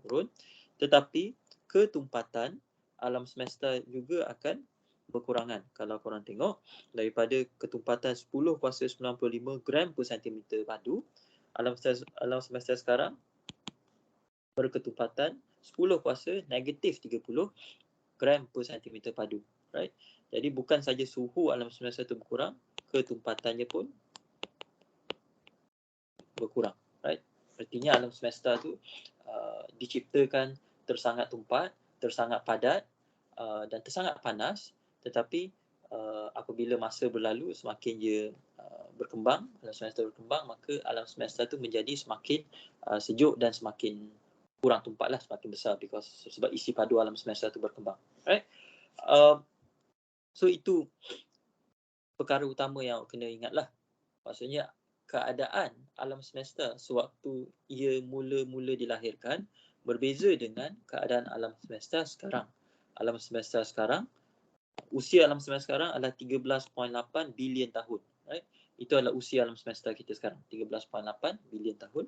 menurun, tetapi ketumpatan alam semesta juga akan berkurangan. Kalau korang tengok, daripada ketumpatan 10^95 gram per sentimeter padu, alam semesta sekarang berketumpatan 10^-30 gram per sentimeter padu. Right? Jadi bukan saja suhu alam semesta itu berkurang, ketumpatannya pun berkurang. Right? Artinya alam semesta tu diciptakan tersangat tumpat, tersangat padat dan tersangat panas, tetapi apabila masa berlalu, semakin dia berkembang, alam semesta berkembang, maka alam semesta tu menjadi semakin sejuk dan semakin kurang tumpat lah, semakin besar, sebab isi padu alam semesta tu berkembang. Right? So itu perkara utama yang kena ingat lah. Maksudnya keadaan alam semesta sewaktu ia mula-mula dilahirkan berbeza dengan keadaan alam semesta sekarang. Alam semesta sekarang, usia alam semesta sekarang adalah 13.8 bilion tahun. Right? Itu adalah usia alam semesta kita sekarang, 13.8 bilion tahun.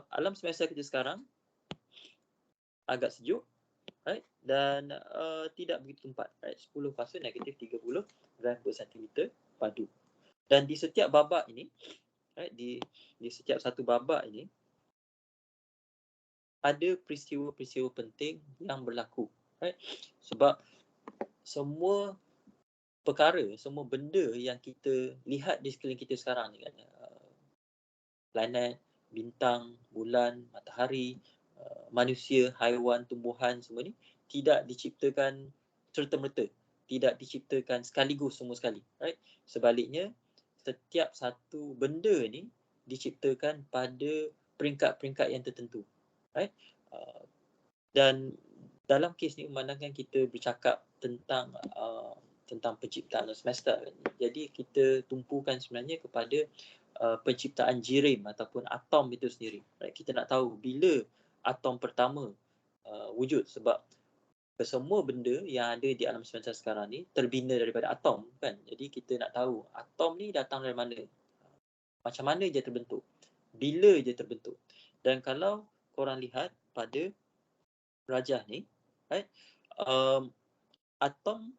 Alam semesta kita sekarang agak sejuk, right? Dan tidak begitu tumpat, right? 10^-30 gram per sentimeter padu. Dan di setiap babak ini, right, di setiap satu babak ini ada peristiwa-peristiwa penting yang berlaku, right? Sebab semua perkara, semua benda yang kita lihat di sekeliling kita sekarang ni kan, planet, bintang, bulan, matahari, manusia, haiwan, tumbuhan, semua ni tidak diciptakan serta-merta, tidak diciptakan sekaligus semua sekali, right? Sebaliknya, setiap satu benda ni diciptakan pada peringkat-peringkat yang tertentu, right? Dan dalam kes ni memandangkan kita bercakap tentang penciptaan semesta, jadi kita tumpukan sebenarnya kepada penciptaan jirim ataupun atom itu sendiri, right? Kita nak tahu bila atom pertama wujud, sebab semua benda yang ada di alam semesta sekarang ni terbina daripada atom, kan? Jadi kita nak tahu atom ni datang dari mana, macam mana dia terbentuk, bila dia terbentuk. Dan kalau korang lihat pada rajah ni, right, atom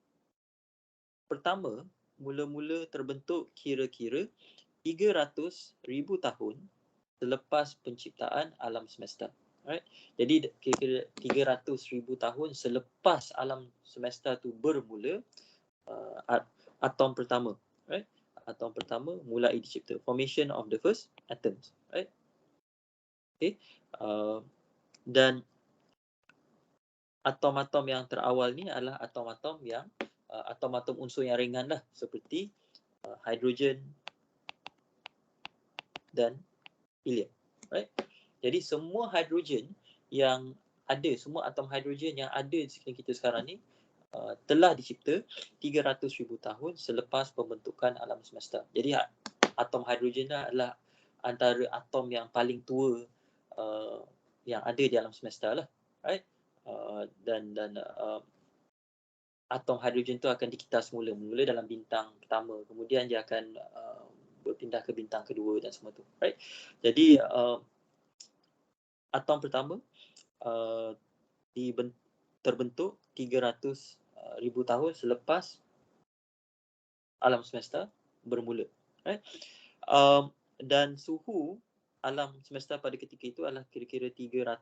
pertama mula-mula terbentuk kira-kira 300,000 tahun selepas penciptaan alam semesta. Right? Jadi kira-kira 300,000 tahun selepas alam semesta tu bermula, atom pertama, right? Atom pertama mulai dicipta. Formation of the first atoms, right? Okay. Dan atom-atom yang terawal ni adalah atom-atom yang atom-atom unsur yang ringan lah, seperti hidrogen dan helium, right? Jadi semua hidrogen yang ada, semua atom hidrogen yang ada di sekeliling kita sekarang ni telah dicipta 300,000 tahun selepas pembentukan alam semesta. Jadi atom hidrogen adalah antara atom yang paling tua yang ada di alam semesta lah, right? Dan atom hidrogen tu akan dikitas mula dalam bintang pertama, kemudian dia akan berpindah ke bintang kedua dan semua tu, right? Jadi atom pertama terbentuk 300,000 tahun selepas alam semesta bermula, right? Dan suhu alam semesta pada ketika itu adalah kira-kira 3,000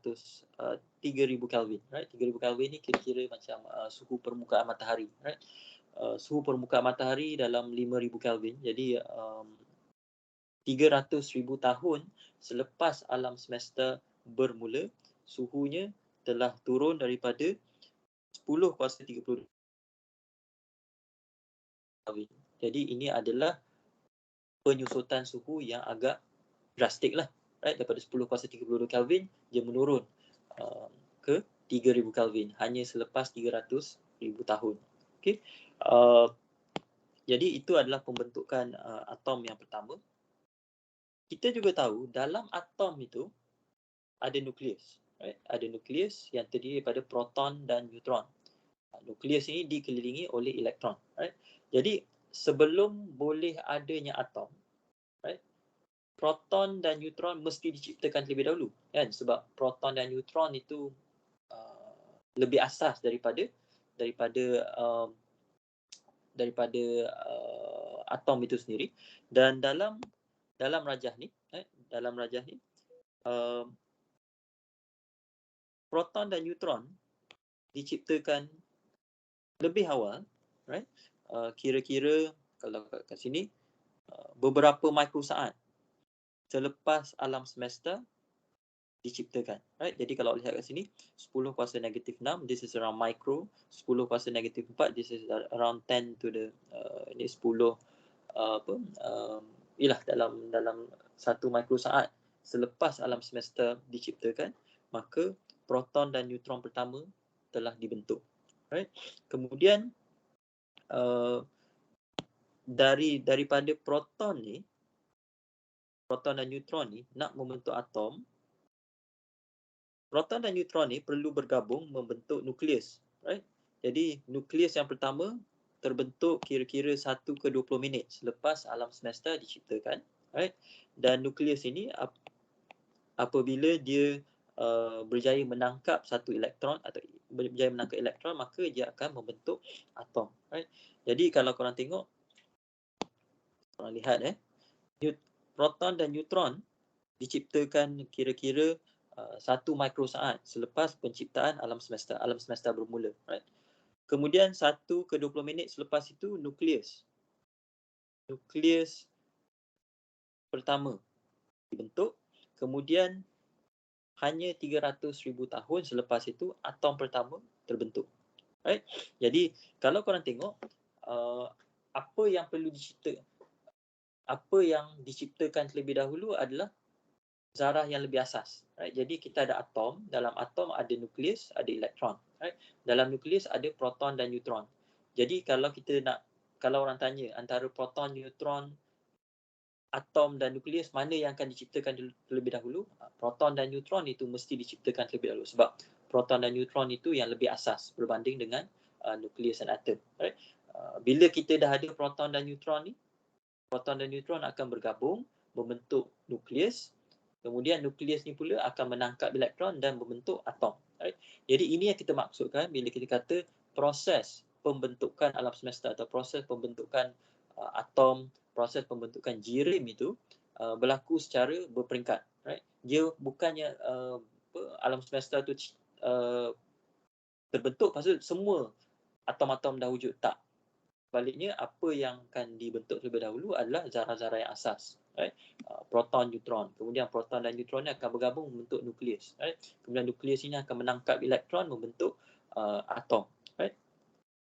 Kelvin, right? 3,000 Kelvin ni kira-kira macam suhu permukaan matahari, right? Suhu permukaan matahari dalam 5,000 Kelvin. Jadi 300,000 tahun selepas alam semesta bermula, suhunya telah turun daripada 10^30 Kelvin. Jadi ini adalah penyusutan suhu yang agak drastik lah, right? Daripada 10^30 Kelvin dia menurun ke 3,000 Kelvin hanya selepas 300,000 tahun. Okay. Jadi itu adalah pembentukan atom yang pertama. Kita juga tahu dalam atom itu ada nukleus, right? Ada nukleus yang terdiri daripada proton dan neutron. Nukleus ini dikelilingi oleh elektron, right? Jadi sebelum boleh adanya atom, right, proton dan neutron mesti diciptakan terlebih dahulu, kan? Sebab proton dan neutron itu lebih asas daripada atom itu sendiri. Dan dalam rajah ni, proton dan neutron diciptakan lebih awal, right? Kira-kira kalau kat sini beberapa mikrosaat selepas alam semesta diciptakan, right? Jadi kalau lihat kat sini 10 kuasa negatif 6, this is around micro. 10 kuasa negatif 4, this is around 10 to the ini 10 ialah dalam 1 mikrosaat selepas alam semesta diciptakan, maka proton dan neutron pertama telah dibentuk, right? Kemudian daripada proton dan neutron ni nak membentuk atom, proton dan neutron ni perlu bergabung membentuk nukleus, right? Jadi nukleus yang pertama terbentuk kira-kira 1 ke 20 minit selepas alam semesta diciptakan, right? Dan nukleus ini apabila dia berjaya menangkap satu elektron atau berjaya menangkap elektron, maka dia akan membentuk atom, right? Jadi kalau korang tengok, korang lihat proton dan neutron diciptakan kira-kira 1 mikrosaat selepas penciptaan alam semesta bermula, right? Kemudian 1 ke 20 minit selepas itu nukleus pertama dibentuk. Kemudian hanya 300,000 tahun selepas itu atom pertama terbentuk, right? Jadi kalau korang tengok apa yang diciptakan terlebih dahulu adalah zarah yang lebih asas, right? Jadi kita ada atom, dalam atom ada nukleus, ada elektron, right? Dalam nukleus ada proton dan neutron. Jadi kalau orang tanya antara proton, neutron, atom dan nukleus mana yang akan diciptakan terlebih dahulu, proton dan neutron itu mesti diciptakan terlebih dahulu sebab proton dan neutron itu yang lebih asas berbanding dengan nukleus dan atom, right? Bila kita dah ada proton dan neutron ni, proton dan neutron akan bergabung membentuk nukleus. Kemudian nukleus ni pula akan menangkap elektron dan membentuk atom, right? Jadi ini yang kita maksudkan bila kita kata proses pembentukan alam semesta atau proses pembentukan atom, proses pembentukan jirim itu berlaku secara berperingkat, right? Dia bukannya alam semesta tu terbentuk lepas tu semua atom-atom dah wujud, tak. Baliknya apa yang akan dibentuk terlebih dahulu adalah zarah-zarah yang asas, right? Proton, neutron. Kemudian proton dan neutron ni akan bergabung membentuk nukleus, right? Kemudian nukleus ini akan menangkap elektron membentuk atom, right?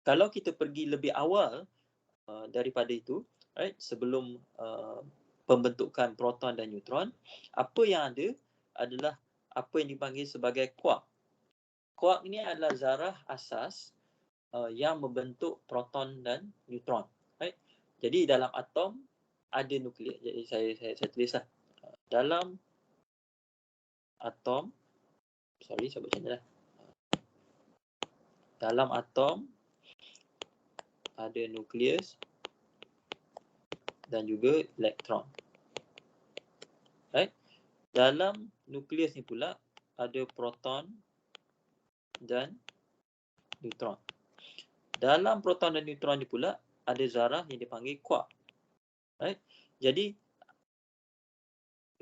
Kalau kita pergi lebih awal daripada itu, right, sebelum pembentukan proton dan neutron, apa yang ada adalah apa yang dipanggil sebagai quark. Quark ini adalah zarah asas yang membentuk proton dan neutron, right? Jadi dalam atom ada nukleus. Jadi saya tulislah dalam atom, saya buat macam ni lah. Dalam atom ada nukleus dan juga elektron, right? Dalam nukleus ni pula ada proton dan neutron. Dalam proton dan neutron ni pula ada zarah yang dipanggil quark, right? Jadi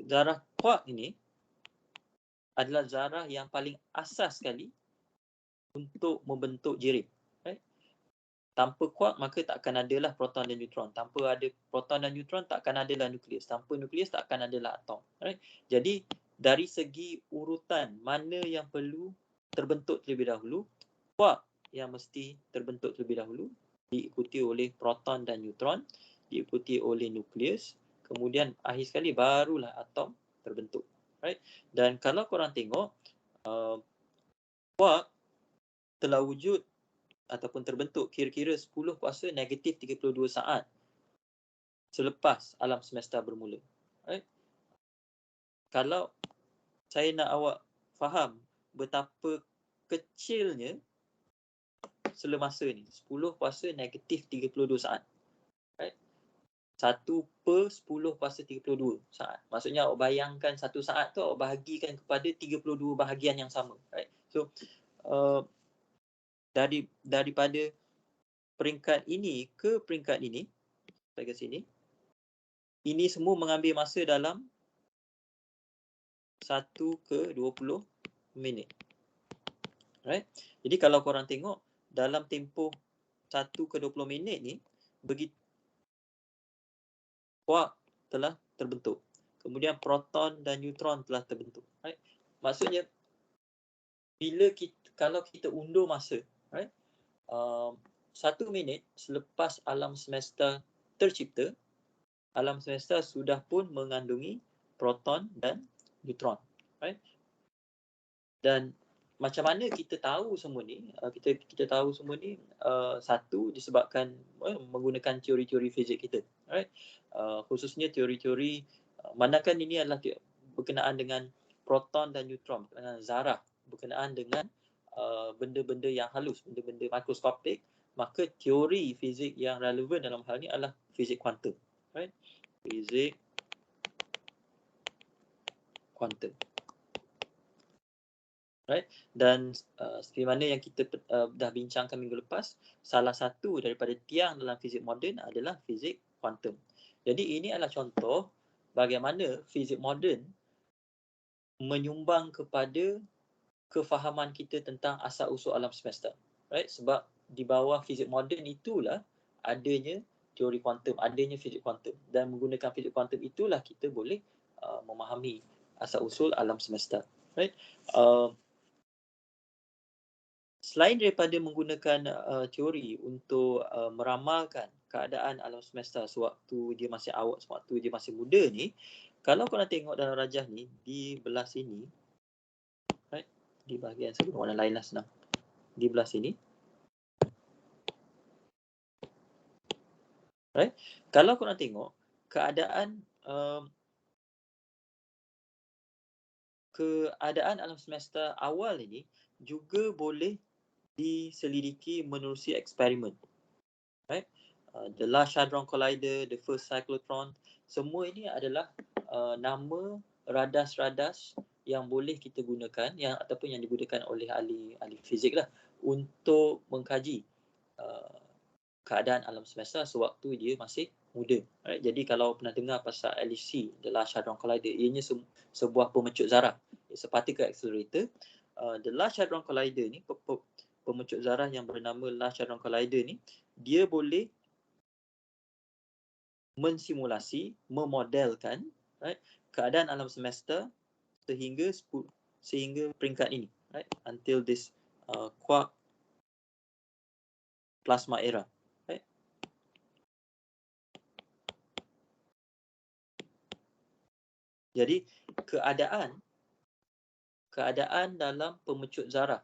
zarah quark ini adalah zarah yang paling asas sekali untuk membentuk jirim, right? Tanpa quark maka tak akan adalah proton dan neutron. Tanpa ada proton dan neutron tak akan adalah nukleus. Tanpa nukleus tak akan adalah atom, right? Jadi dari segi urutan mana yang perlu terbentuk terlebih dahulu, quark yang mesti terbentuk terlebih dahulu, diikuti oleh proton dan neutron, diikuti oleh nukleus, kemudian akhir sekali barulah atom terbentuk, right? Dan kalau korang tengok quark telah wujud ataupun terbentuk kira-kira 10 kuasa negatif 32 saat selepas alam semesta bermula, right? Kalau saya nak awak faham betapa kecilnya semasa ni, 10 kuasa negatif 32 saat, right? 1/10^32 saat. Maksudnya awak bayangkan satu saat tu awak bahagikan kepada 32 bahagian yang sama, right? So daripada peringkat ini ke peringkat ini, sampai ke sini, ini semua mengambil masa dalam 1/20 minit. Right? Jadi kalau korang tengok dalam tempoh 1/20 minit ni, begitu quark telah terbentuk. Kemudian proton dan neutron telah terbentuk. Right? Maksudnya kalau kita undur masa, right? 1 minit selepas alam semesta tercipta, alam semesta sudah pun mengandungi proton dan neutron, right? Dan macam mana kita tahu semua ni? Kita tahu semua ni, satu disebabkan menggunakan teori-teori fizik kita, right? Khususnya teori-teori manakala ini adalah berkenaan dengan proton dan neutron, berkenaan dengan zarah, berkenaan dengan benda-benda yang halus, benda-benda mikroskopik, maka teori fizik yang relevan dalam hal ini adalah fizik kuantum, right? Fizik kuantum. Right? Dan seperti mana yang kita dah bincangkan minggu lepas, salah satu daripada tiang dalam fizik moden adalah fizik kuantum. Jadi ini adalah contoh bagaimana fizik moden menyumbang kepada kefahaman kita tentang asal-usul alam semesta. Right? Sebab di bawah fizik moden itulah adanya teori kuantum, adanya fizik kuantum. Dan menggunakan fizik kuantum itulah kita boleh memahami asal-usul alam semesta. Right? Selain daripada menggunakan teori untuk meramalkan keadaan alam semesta sewaktu dia masih awak, sewaktu dia masih muda ni, kalau korang tengok dalam rajah ni, di belah sini, right? Di bahagian sebelum warna lain lah senang. Di belah sini, right? Kalau korang tengok keadaan alam semesta awal ini juga boleh diselidiki menerusi eksperimen, right? The Large Hadron Collider, the First Cyclotron, semua ini adalah nama radas-radas yang boleh kita gunakan, ataupun yang digunakan oleh ahli fizik lah untuk mengkaji keadaan alam semesta sewaktu dia masih muda. Right? Jadi kalau pernah dengar pasal LHC, the Large Hadron Collider, ianya sebuah pemecut zarah, it's a particle accelerator. The Large Hadron Collider ni, pemecut zarah yang bernama Large Hadron Collider ni, dia boleh mensimulasi, memodelkan, right, keadaan alam semesta sehingga peringkat ini, right, until this quark plasma era, right. Jadi keadaan dalam pemecut zarah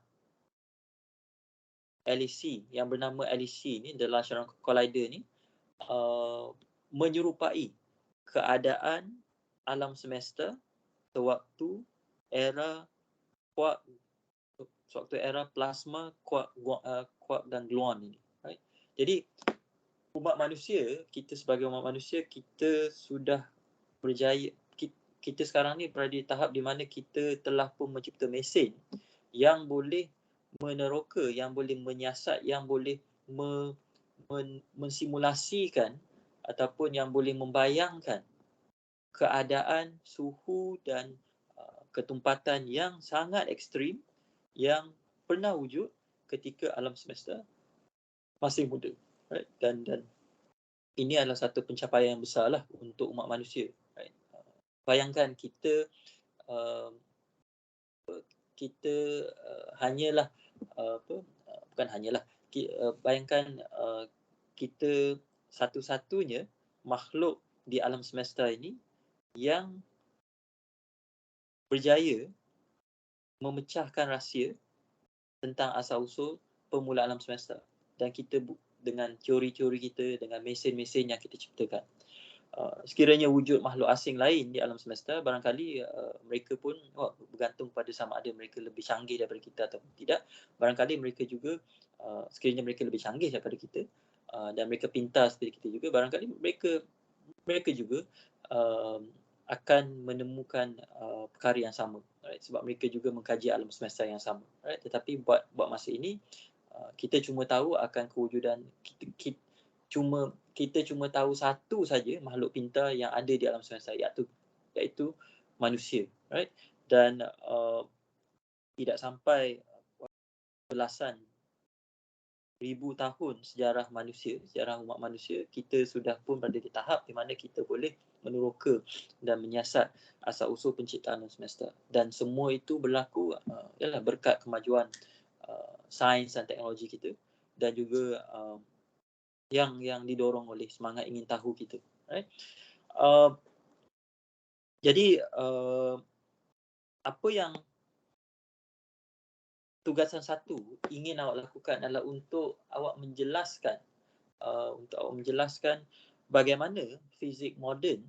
LHC yang bernama LHC ni, the Large Hadron Collider ni, menyerupai keadaan alam semesta sewaktu era quark, sewaktu era plasma, quark dan gluon ini, right? Jadi umat manusia, kita sebagai umat manusia, kita sudah berjaya, kita sekarang ni berada di tahap di mana kita telah pun mencipta mesin yang boleh meneroka, yang boleh menyiasat, yang boleh mensimulasikan ataupun yang boleh membayangkan keadaan suhu dan ketumpatan yang sangat ekstrim yang pernah wujud ketika alam semesta masih muda, right? Dan ini adalah satu pencapaian yang besar lah untuk umat manusia, right? Bayangkan kita hanyalah bukan hanyalah, bayangkan kita satu-satunya makhluk di alam semesta ini yang berjaya memecahkan rahsia tentang asal-usul permulaan alam semesta, dan kita dengan teori-teori kita, dengan mesin-mesin yang kita ciptakan. Sekiranya wujud makhluk asing lain di alam semesta, barangkali mereka pun bergantung pada sama ada mereka lebih canggih daripada kita ataupun tidak. Barangkali mereka juga, sekiranya mereka lebih canggih daripada kita dan mereka pintar seperti kita juga, barangkali mereka mereka juga akan menemukan perkara yang sama, right? Sebab mereka juga mengkaji alam semesta yang sama, right? Tetapi buat masa ini kita cuma tahu akan kewujudan kita cuma tahu satu saja makhluk pintar yang ada di alam semesta, iaitu manusia, right? Dan tidak sampai belasan ribu tahun sejarah umat manusia, kita sudah pun berada di tahap di mana kita boleh meneroka dan menyiasat asal-usul penciptaan alam semesta. Dan semua itu berlaku ialah berkat kemajuan sains dan teknologi kita, dan juga yang didorong oleh semangat ingin tahu kita, right? Jadi apa yang tugasan satu ingin awak lakukan adalah untuk awak menjelaskan bagaimana fizik moden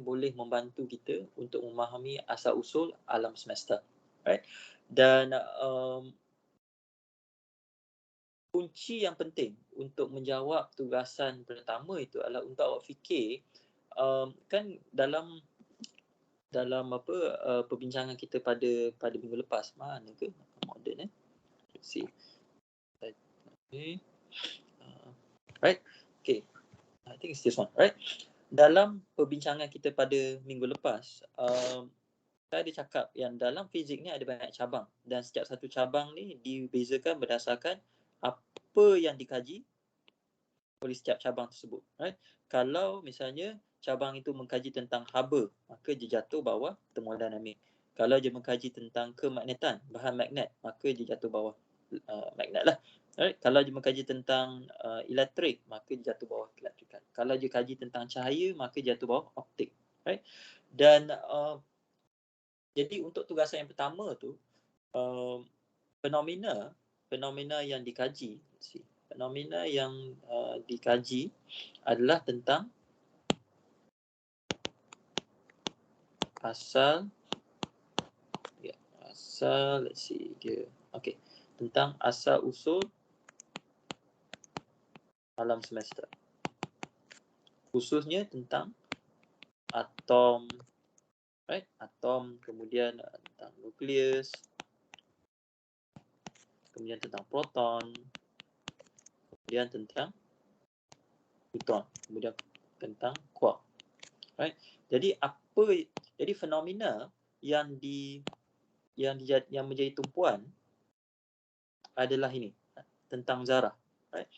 boleh membantu kita untuk memahami asal-usul alam semesta, right? Dan kunci yang penting untuk menjawab tugasan pertama itu adalah untuk awak fikir, kan dalam perbincangan kita pada minggu lepas, mana ke moden let's see. Okay. Right? Okay. I think it's this one, right? Dalam perbincangan kita pada minggu lepas, saya ada cakap yang dalam fizik ni ada banyak cabang, dan setiap satu cabang ni dibezakan berdasarkan apa yang dikaji oleh setiap cabang tersebut, right? Kalau misalnya cabang itu mengkaji tentang haba, maka dia jatuh bawah termodinamik. Kalau dia mengkaji tentang kemagnetan, bahan magnet, maka dia jatuh bawah magnet lah. Right? Kalau dia mengkaji tentang elektrik, maka dia jatuh bawah keelektrikan. Kalau dia kaji tentang cahaya, maka dia jatuh bawah optik. Right? Dan jadi untuk tugasan yang pertama tu, fenomena yang dikaji, adalah tentang let's see dia. Okay. Tentang asal usul alam semesta. Khususnya tentang atom, right? Atom, kemudian tentang nukleus, kemudian tentang proton, kemudian tentang neutron, kemudian tentang quark, right? Jadi fenomena yang menjadi tumpuan adalah ini, tentang zarah, right?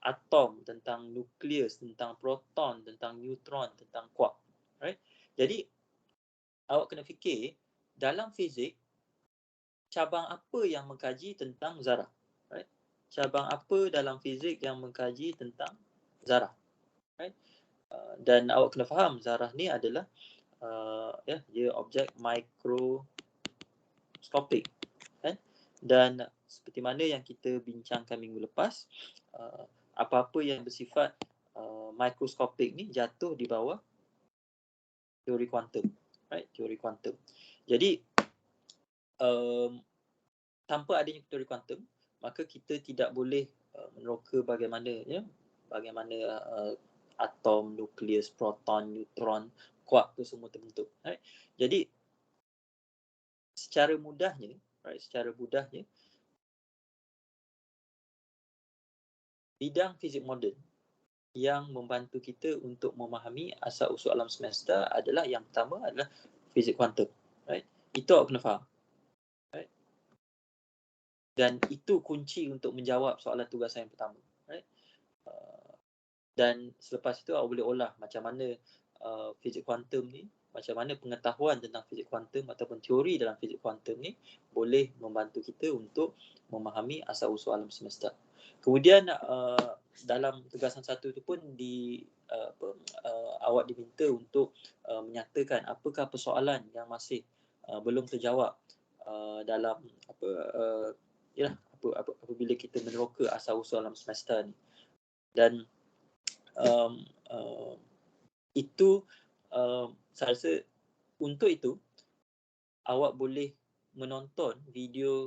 Atom, tentang nukleus, tentang proton, tentang neutron, tentang quark, right? Jadi awak kena fikir dalam fizik, cabang apa yang mengkaji tentang zarah, right? Cabang apa dalam fizik yang mengkaji tentang zarah, right? Dan awak kena faham zarah ni adalah dia objek mikroskopik, kan? Dan seperti mana yang kita bincangkan minggu lepas, apa-apa yang bersifat mikroskopik ni jatuh di bawah teori kuantum, right? Teori kuantum. Jadi tanpa adanya teori kuantum, maka kita tidak boleh meneroka bagaimana atom, nukleus, proton, neutron, quark tu semua terbentuk, right? Jadi secara mudahnya bidang fizik moden yang membantu kita untuk memahami asal-usul alam semesta adalah, yang pertama adalah fizik kuantum, right? Itu awak kena faham, right? Dan itu kunci untuk menjawab soalan tugasan yang pertama, right? Dan selepas itu awak boleh olah macam mana fizik kuantum ni, macam mana pengetahuan tentang fizik kuantum ataupun teori dalam fizik kuantum ni boleh membantu kita untuk memahami asal-usul alam semesta. Kemudian dalam tugasan satu itu pun awak diminta untuk menyatakan apakah persoalan yang masih belum terjawab dalam apabila kita meneroka asal-usul alam semesta ni. Dan itu saya rasa untuk itu awak boleh menonton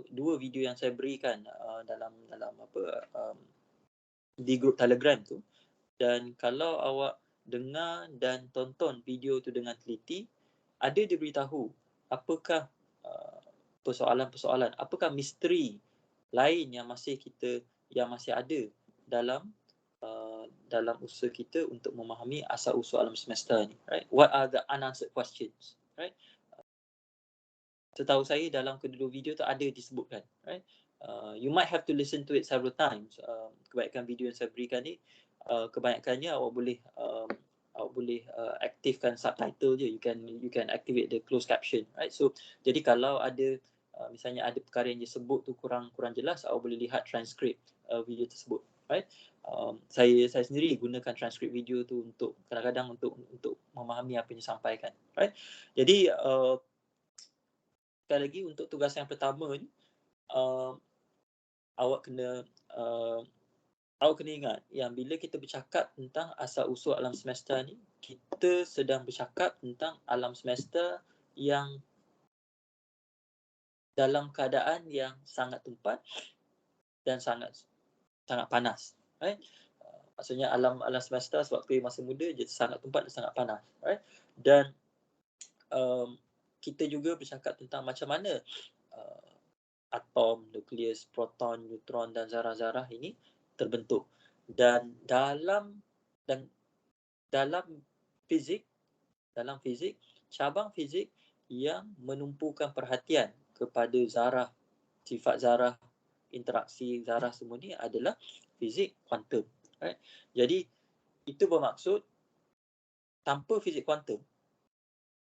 dua video yang saya berikan dalam di grup Telegram tu. Dan kalau awak dengar dan tonton video tu dengan teliti, ada diberitahu apakah persoalan-persoalan, apakah misteri lain yang masih ada dalam dalam usaha kita untuk memahami asal-usul alam semesta ni, right? What are the unanswered questions, right? Setahu saya dalam kedua video tu ada disebutkan, right? You might have to listen to it several times. Kebanyakan video yang saya berikan ni, kebanyakannya awak boleh aktifkan subtitle je. You can activate the closed caption, right? So jadi kalau ada misalnya ada perkara yang disebut tu kurang jelas, awak boleh lihat transkrip video tersebut, right? Saya sendiri gunakan transkrip video tu untuk kadang-kadang untuk memahami apa yang disampaikan, right? Jadi sekali lagi untuk tugas yang pertama ni, awak kena ingat yang bila kita bercakap tentang asal-usul alam semesta ni, kita sedang bercakap tentang alam semesta yang dalam keadaan yang sangat tumpat dan sangat panas, right? Maksudnya alam semesta sewaktu masa muda dia sangat tumpat dan sangat panas, right? Dan kita juga bercakap tentang macam mana atom, nukleus, proton, neutron dan zarah-zarah ini terbentuk. Dan dalam fizik, cabang fizik yang menumpukan perhatian kepada zarah, sifat zarah, interaksi zarah semua ni adalah fizik kuantum, right? Jadi itu bermaksud tanpa fizik kuantum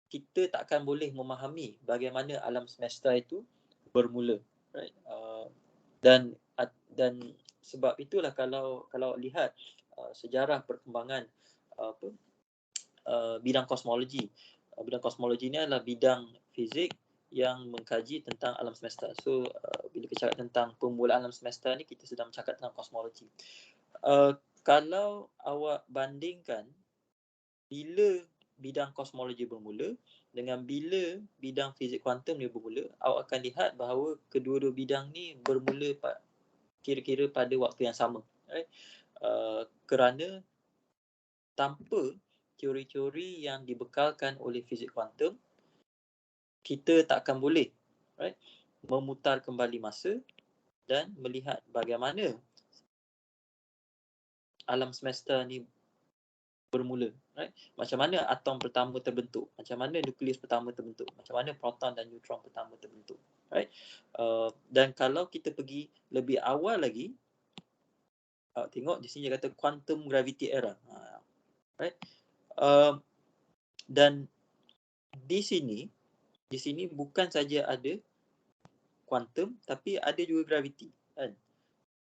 kita takkan boleh memahami bagaimana alam semesta itu bermula, right? Dan sebab itulah kalau lihat sejarah perkembangan bidang kosmologi. Bidang kosmologi ni adalah bidang fizik yang mengkaji tentang alam semesta. So bila kita cakap tentang permulaan alam semesta ni, kita sedang bercakap tentang kosmologi. Kalau awak bandingkan bila bidang kosmologi bermula dengan bila bidang fizik kuantum ni bermula, awak akan lihat bahawa kedua-dua bidang ni bermula kira-kira pada waktu yang sama, right? Kerana tanpa teori-teori yang dibekalkan oleh fizik kuantum, kita tak akan boleh, right, memutar kembali masa dan melihat bagaimana alam semesta ni bermula, right? Macam mana atom pertama terbentuk, macam mana nukleus pertama terbentuk, macam mana proton dan neutron pertama terbentuk, right? Dan kalau kita pergi lebih awal lagi, tengok di sini dia kata quantum gravity era, right? Dan di sini bukan saja ada kuantum tapi ada juga graviti, kan?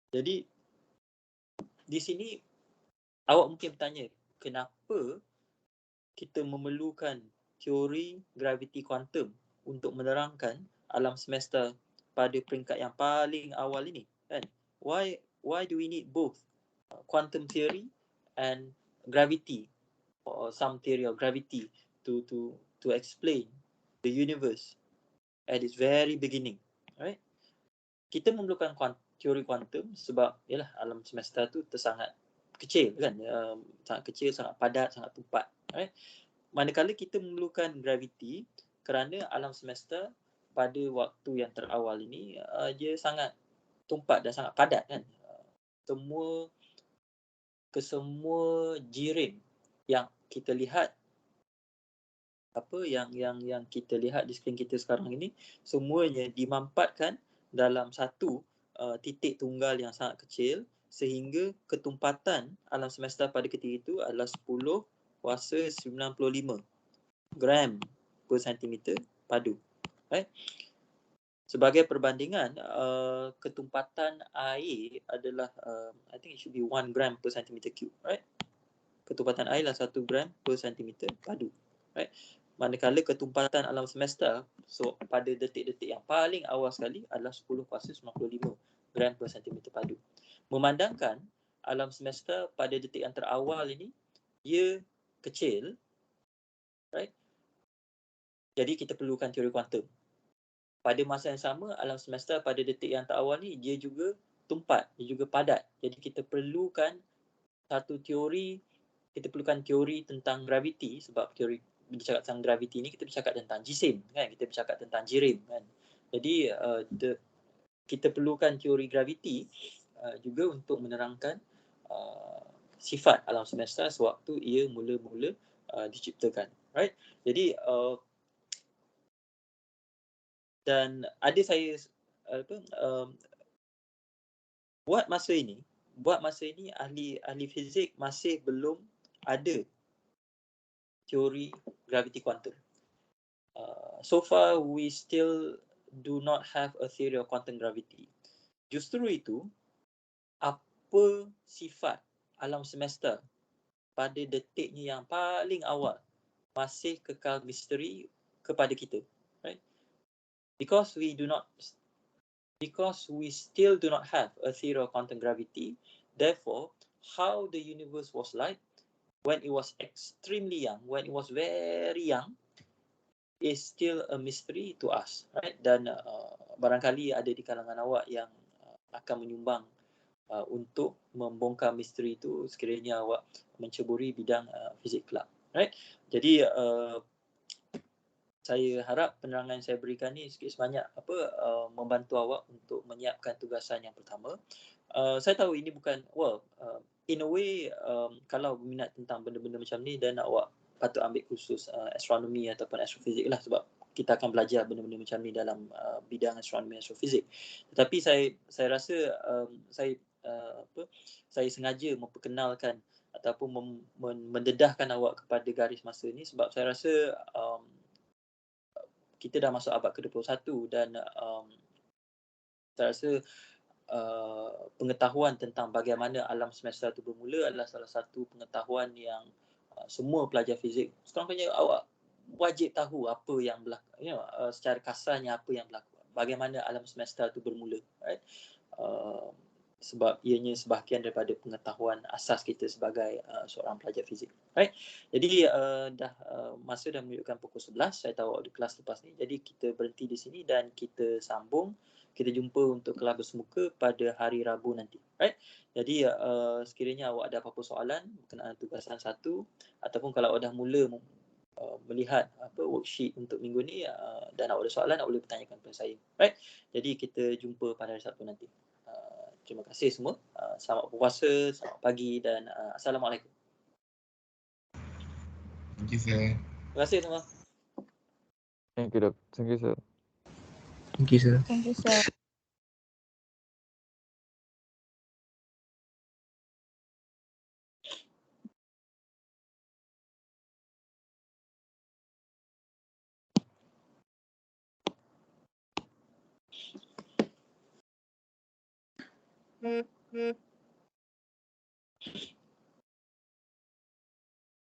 Jadi di sini awak mungkin bertanya, kenapa kita memerlukan teori graviti kuantum untuk menerangkan alam semesta pada peringkat yang paling awal ini, kan? Why do we need both quantum theory and gravity, or some theory of gravity to explain the universe at its very beginning, right? Kita memerlukan teori kuantum sebab yalah alam semesta tu sangat kecil, kan? Sangat kecil, sangat padat, sangat tumpat, right? Manakala kita memerlukan graviti kerana alam semesta pada waktu yang terawal ini dia sangat tumpat dan sangat padat, kan? Kesemua jirim yang kita lihat, yang kita lihat di sekeliling kita sekarang ini, semuanya dimampatkan dalam satu titik tunggal yang sangat kecil, sehingga ketumpatan alam semesta pada ketika itu adalah 10 kuasa 95 gram per sentimeter padu, right? Sebagai perbandingan, ketumpatan air adalah I think it should be 1 gram per centimeter cube, right? Ketumpatan air adalah 1 gram per sentimeter padu, right? Manakala ketumpatan alam semesta pada detik-detik yang paling awal sekali adalah 10 kuasa 95 gram per sentimeter padu. Memandangkan alam semesta pada detik yang terawal ini dia kecil, right? Jadi kita perlukan teori kuantum. Pada masa yang sama, alam semesta pada detik yang terawal ni dia juga tumpat, dia juga padat. Jadi kita perlukan satu teori kita perlukan teori tentang graviti, sebab teori bercakap tentang graviti ni kita bercakap tentang jisim kan, kita bercakap tentang jirim kan. Jadi kita perlukan teori graviti juga untuk menerangkan sifat alam semesta sewaktu ia mula-mula diciptakan, right? Jadi dan ada saya buat masa ini ahli fizik masih belum ada teori graviti kuantum. So far we still do not have a theory of quantum gravity. Justru itu, apa sifat alam semesta pada detiknya yang paling awal masih kekal misteri kepada kita, right? Because we still do not have a theory of quantum gravity, therefore how the universe was like when it was extremely young, when it was very young, is still a mystery to us, right? Dan barangkali ada di kalangan awak yang akan menyumbang untuk membongkar misteri itu sekiranya awak menceburi bidang fizik kelab, right? Jadi saya harap penerangan yang saya berikan ni sikit sebanyak membantu awak untuk menyiapkan tugasan yang pertama. Saya tahu ini bukan in a way kalau berminat tentang benda-benda macam ni dan awak patut ambil kursus astronomi ataupun astrofizik lah, sebab kita akan belajar benda-benda macam ni dalam bidang astronomi astrofizik. Tetapi saya rasa saya sengaja memperkenalkan ataupun mendedahkan awak kepada garis masa ni sebab saya rasa kita dah masuk abad ke-21 dan saya rasa pengetahuan tentang bagaimana alam semesta itu bermula adalah salah satu pengetahuan yang semua pelajar fizik sekurang-kurangnya awak wajib tahu apa yang berlaku, secara kasarnya apa yang berlaku, bagaimana alam semesta itu bermula, right? Sebab ianya sebahagian daripada pengetahuan asas kita sebagai seorang pelajar fizik, right? Jadi masa dah menunjukkan pukul 11, saya tahu ada kelas lepas ni, jadi kita berhenti di sini dan kita sambung. Kita jumpa untuk kelas bersemuka pada hari Rabu nanti, right? Jadi sekiranya awak ada apa-apa soalan berkenaan tugasan 1 ataupun kalau awak dah mula melihat worksheet untuk minggu ni dan awak ada soalan, awak boleh bertanyakan kepada saya, right? Jadi kita jumpa pada hari Sabtu nanti. Terima kasih semua. Selamat berpuasa, selamat pagi dan Assalamualaikum. Thank you, sir. Terima kasih semua. Thank you, Dok. Thank you, sir. Thank you, sir. Thank you, sir.